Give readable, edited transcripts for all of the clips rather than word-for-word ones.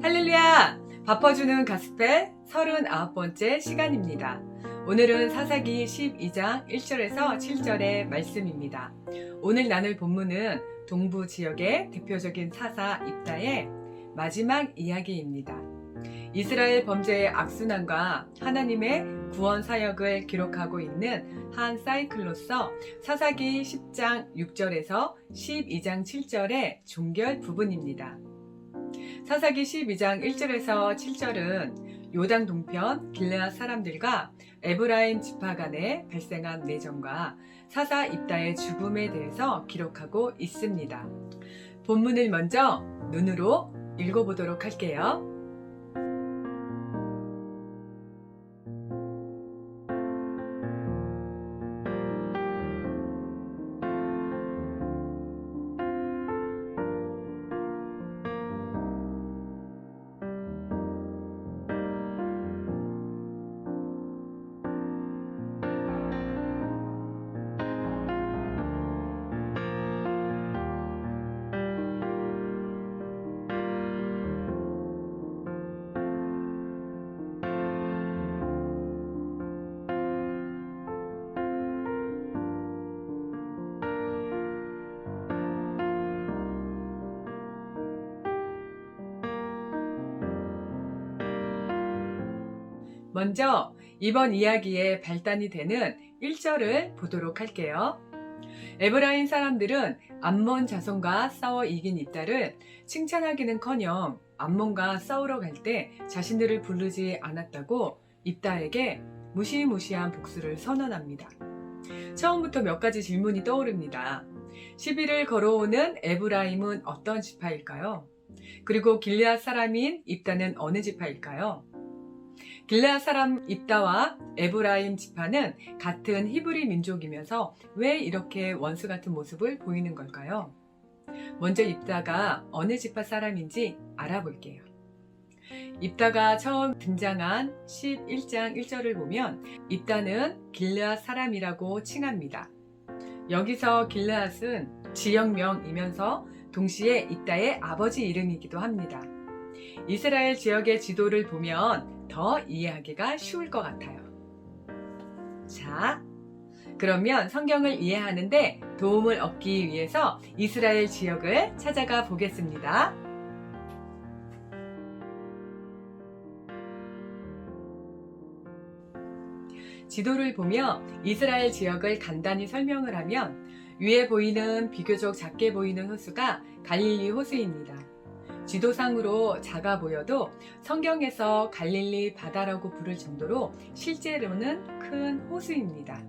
할렐루야! 바퍼주는 가스펠 39번째 시간입니다. 오늘은 사사기 12장 1절에서 7절의 말씀입니다. 오늘 나눌 본문은 동부 지역의 대표적인 사사 입다의 마지막 이야기입니다. 이스라엘 범죄의 악순환과 하나님의 구원 사역을 기록하고 있는 한 사이클로서 사사기 10장 6절에서 12장 7절의 종결 부분입니다. 사사기 12장 1절에서 7절은 요단 동편 길르앗 사람들과 에브라임 지파 간에 발생한 내전과 사사 입다의 죽음에 대해서 기록하고 있습니다. 본문을 먼저 눈으로 읽어보도록 할게요. 먼저 이번 이야기의 발단이 되는 1절을 보도록 할게요. 에브라임 사람들은 암몬 자손과 싸워 이긴 입다를 칭찬하기는커녕 암몬과 싸우러 갈 때 자신들을 부르지 않았다고 입다에게 무시무시한 복수를 선언합니다. 처음부터 몇 가지 질문이 떠오릅니다. 시비를 걸어오는 에브라임은 어떤 지파일까요? 그리고 길르앗 사람인 입다는 어느 지파일까요? 길르앗 사람 입다와 에브라임 지파는 같은 히브리 민족이면서 왜 이렇게 원수 같은 모습을 보이는 걸까요? 먼저 입다가 어느 지파 사람인지 알아볼게요. 입다가 처음 등장한 11장 1절을 보면 입다는 길르앗 사람이라고 칭합니다. 여기서 길르앗은 지역명이면서 동시에 입다의 아버지 이름이기도 합니다. 이스라엘 지역의 지도를 보면 더 이해하기가 쉬울 것 같아요. 자, 그러면 성경을 이해하는데 도움을 얻기 위해서 이스라엘 지역을 찾아가 보겠습니다. 지도를 보며 이스라엘 지역을 간단히 설명을 하면 위에 보이는 비교적 작게 보이는 호수가 갈릴리 호수입니다. 지도상으로 작아 보여도 성경에서 갈릴리 바다라고 부를 정도로 실제로는 큰 호수입니다.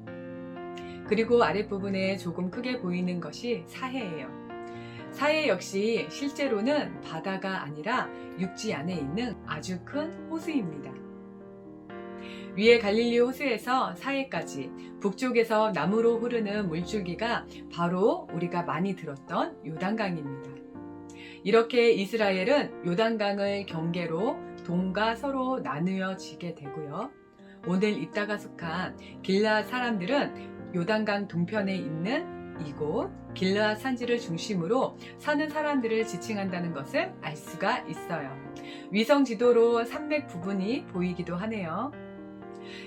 그리고 아랫부분에 조금 크게 보이는 것이 사해예요. 사해 역시 실제로는 바다가 아니라 육지 안에 있는 아주 큰 호수입니다. 위에 갈릴리 호수에서 사해까지 북쪽에서 남으로 흐르는 물줄기가 바로 우리가 많이 들었던 요단강입니다. 이렇게 이스라엘은 요단강을 경계로 동과 서로 나누어지게 되고요. 오늘 입다가 속한 길르앗 사람들은 요단강 동편에 있는 이곳 길르앗 산지를 중심으로 사는 사람들을 지칭한다는 것을 알 수가 있어요. 위성 지도로 산맥 부분이 보이기도 하네요.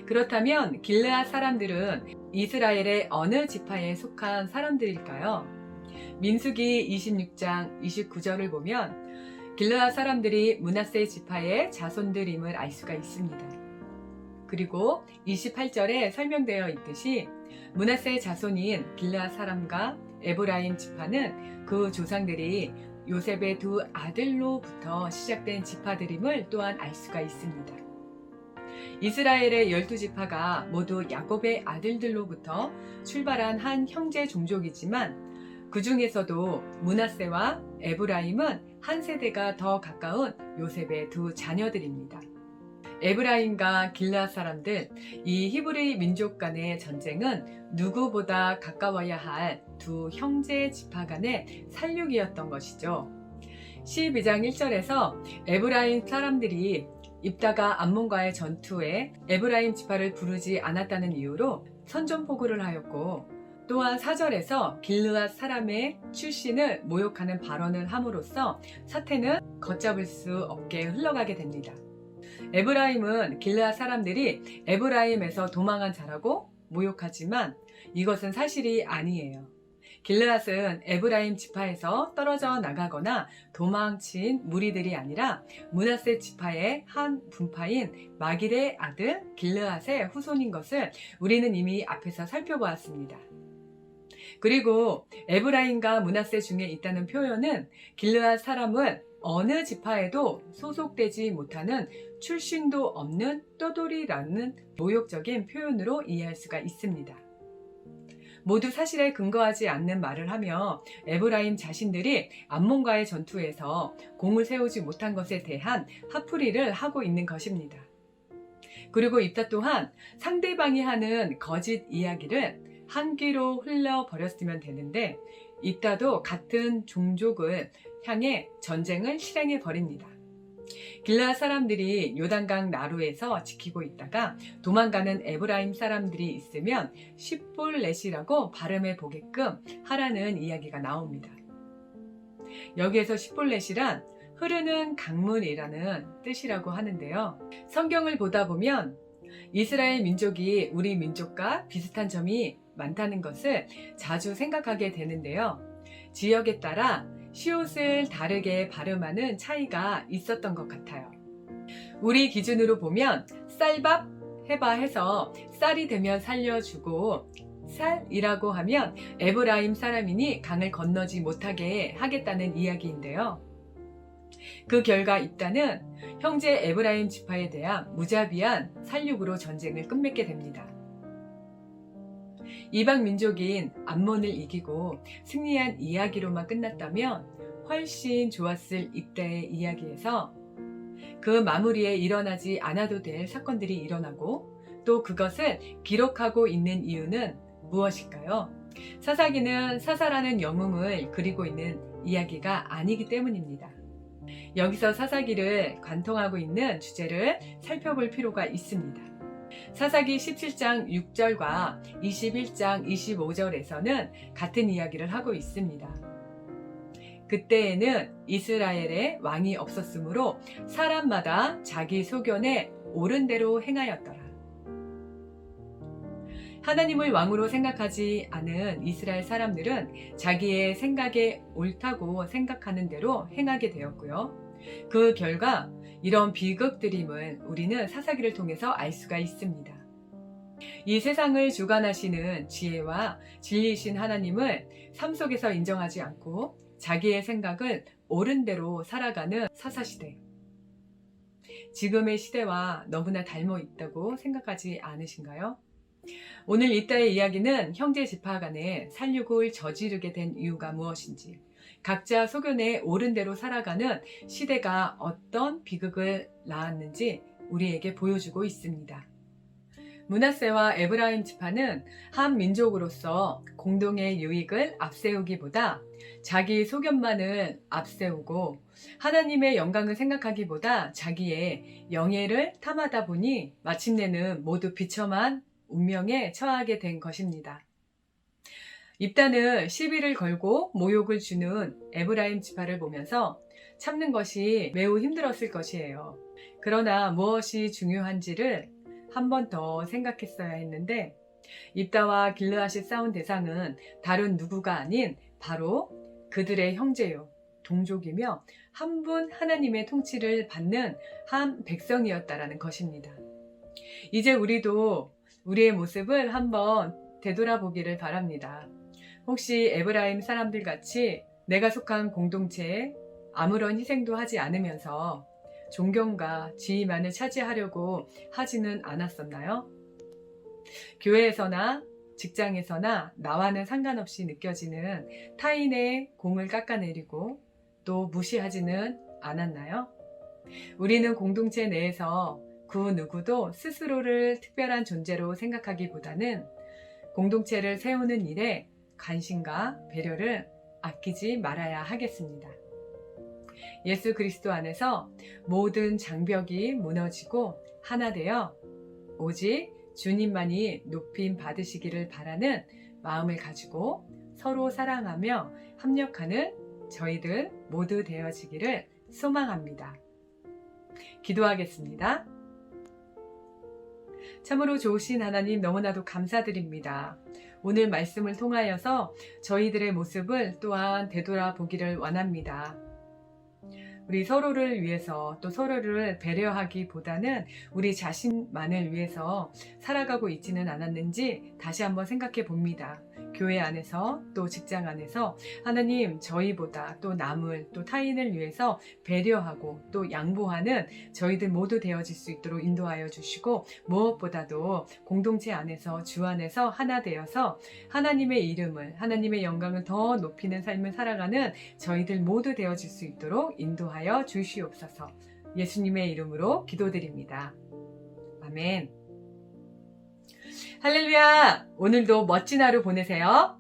그렇다면 길르앗 사람들은 이스라엘의 어느 지파에 속한 사람들일까요? 민수기 26장 29절을 보면 길르앗 사람들이 므낫세 지파의 자손들임을 알 수가 있습니다. 그리고 28절에 설명되어 있듯이 므낫세 자손인 길르앗 사람과 에브라임 지파는 그 조상들이 요셉의 두 아들로부터 시작된 지파들임을 또한 알 수가 있습니다. 이스라엘의 12지파가 모두 야곱의 아들들로부터 출발한 한 형제 종족이지만 그 중에서도 므낫세와 에브라임은 한 세대가 더 가까운 요셉의 두 자녀들입니다. 에브라임과 길르앗 사람들, 이 히브리 민족 간의 전쟁은 누구보다 가까워야 할 두 형제 지파 간의 살육이었던 것이죠. 12장 1절에서 에브라임 사람들이 입다가 암몬과의 전투에 에브라임 지파를 부르지 않았다는 이유로 선전포고를 하였고 또한 4절에서 길르앗 사람의 출신을 모욕하는 발언을 함으로써 사태는 걷잡을 수 없게 흘러가게 됩니다. 에브라임은 길르앗 사람들이 에브라임에서 도망한 자라고 모욕하지만 이것은 사실이 아니에요. 길르앗은 에브라임 지파에서 떨어져 나가거나 도망친 무리들이 아니라 므낫세 지파의 한 분파인 마길의 아들 길르앗의 후손인 것을 우리는 이미 앞에서 살펴보았습니다. 그리고 에브라임과 므낫세 중에 있다는 표현은 길르앗 사람은 어느 지파에도 소속되지 못하는 출신도 없는 떠돌이라는 모욕적인 표현으로 이해할 수가 있습니다. 모두 사실에 근거하지 않는 말을 하며 에브라임 자신들이 암몬과의 전투에서 공을 세우지 못한 것에 대한 화풀이를 하고 있는 것입니다. 그리고 입다 또한 상대방이 하는 거짓 이야기를 한 귀로 흘려버렸으면 되는데 입다도 같은 종족을 향해 전쟁을 실행해 버립니다. 길르앗 사람들이 요단강 나루에서 지키고 있다가 도망가는 에브라임 사람들이 있으면 십볼렛이라고 발음해 보게끔 하라는 이야기가 나옵니다. 여기에서 십볼렛이란 흐르는 강물이라는 뜻이라고 하는데요. 성경을 보다 보면 이스라엘 민족이 우리 민족과 비슷한 점이 많다는 것을 자주 생각하게 되는데요. 지역에 따라 시옷을 다르게 발음하는 차이가 있었던 것 같아요. 우리 기준으로 보면 쌀밥 해봐 해서 쌀이 되면 살려주고 쌀이라고 하면 에브라임 사람이니 강을 건너지 못하게 하겠다는 이야기인데요. 그 결과 입다는 형제 에브라임 지파에 대한 무자비한 살육으로 전쟁을 끝맺게 됩니다. 이방 민족인 암몬을 이기고 승리한 이야기로만 끝났다면 훨씬 좋았을 입다의 이야기에서 그 마무리에 일어나지 않아도 될 사건들이 일어나고 또 그것을 기록하고 있는 이유는 무엇일까요? 사사기는 사사라는 영웅을 그리고 있는 이야기가 아니기 때문입니다. 여기서 사사기를 관통하고 있는 주제를 살펴볼 필요가 있습니다. 사사기 17장 6절과 21장 25절에서는 같은 이야기를 하고 있습니다. 그때에는 이스라엘에 왕이 없었으므로 사람마다 자기 소견에 옳은 대로 행하였더라. 하나님을 왕으로 생각하지 않은 이스라엘 사람들은 자기의 생각에 옳다고 생각하는 대로 행하게 되었고요. 그 결과 이런 비극들임을 우리는 사사기를 통해서 알 수가 있습니다. 이 세상을 주관하시는 지혜와 진리이신 하나님을 삶 속에서 인정하지 않고 자기의 생각을 옳은 대로 살아가는 사사시대. 지금의 시대와 너무나 닮아 있다고 생각하지 않으신가요? 오늘 이따의 이야기는 형제 지파 간에 살육을 저지르게 된 이유가 무엇인지, 각자 소견에 옳은 대로 살아가는 시대가 어떤 비극을 낳았는지 우리에게 보여주고 있습니다. 므낫세와 에브라임 지파는 한 민족으로서 공동의 유익을 앞세우기보다 자기 소견만을 앞세우고 하나님의 영광을 생각하기보다 자기의 영예를 탐하다 보니 마침내는 모두 비참한 운명에 처하게 된 것입니다. 입다는 시비를 걸고 모욕을 주는 에브라임 지파를 보면서 참는 것이 매우 힘들었을 것이에요. 그러나 무엇이 중요한지를 한 번 더 생각했어야 했는데 입다와 길르앗이 싸운 대상은 다른 누구가 아닌 바로 그들의 형제요, 동족이며 한 분 하나님의 통치를 받는 한 백성이었다라는 것입니다. 이제 우리도 우리의 모습을 한번 되돌아보기를 바랍니다. 혹시 에브라임 사람들 같이 내가 속한 공동체에 아무런 희생도 하지 않으면서 존경과 지위만을 차지하려고 하지는 않았었나요? 교회에서나 직장에서나 나와는 상관없이 느껴지는 타인의 공을 깎아내리고 또 무시하지는 않았나요? 우리는 공동체 내에서 그 누구도 스스로를 특별한 존재로 생각하기보다는 공동체를 세우는 일에 관심과 배려를 아끼지 말아야 하겠습니다. 예수 그리스도 안에서 모든 장벽이 무너지고 하나 되어 오직 주님만이 높임 받으시기를 바라는 마음을 가지고 서로 사랑하며 협력하는 저희들 모두 되어지기를 소망합니다. 기도하겠습니다. 참으로 좋으신 하나님 너무나도 감사드립니다. 오늘 말씀을 통하여서 저희들의 모습을 또한 되돌아보기를 원합니다. 우리 서로를 위해서 또 서로를 배려하기보다는 우리 자신만을 위해서 살아가고 있지는 않았는지 다시 한번 생각해 봅니다. 교회 안에서 또 직장 안에서 하나님 저희보다 또 남을 또 타인을 위해서 배려하고 또 양보하는 저희들 모두 되어질 수 있도록 인도하여 주시고 무엇보다도 공동체 안에서 주 안에서 하나 되어서 하나님의 이름을 하나님의 영광을 더 높이는 삶을 살아가는 저희들 모두 되어질 수 있도록 인도하여 주시옵소서. 예수님의 이름으로 기도드립니다. 아멘. 할렐루야! 오늘도 멋진 하루 보내세요.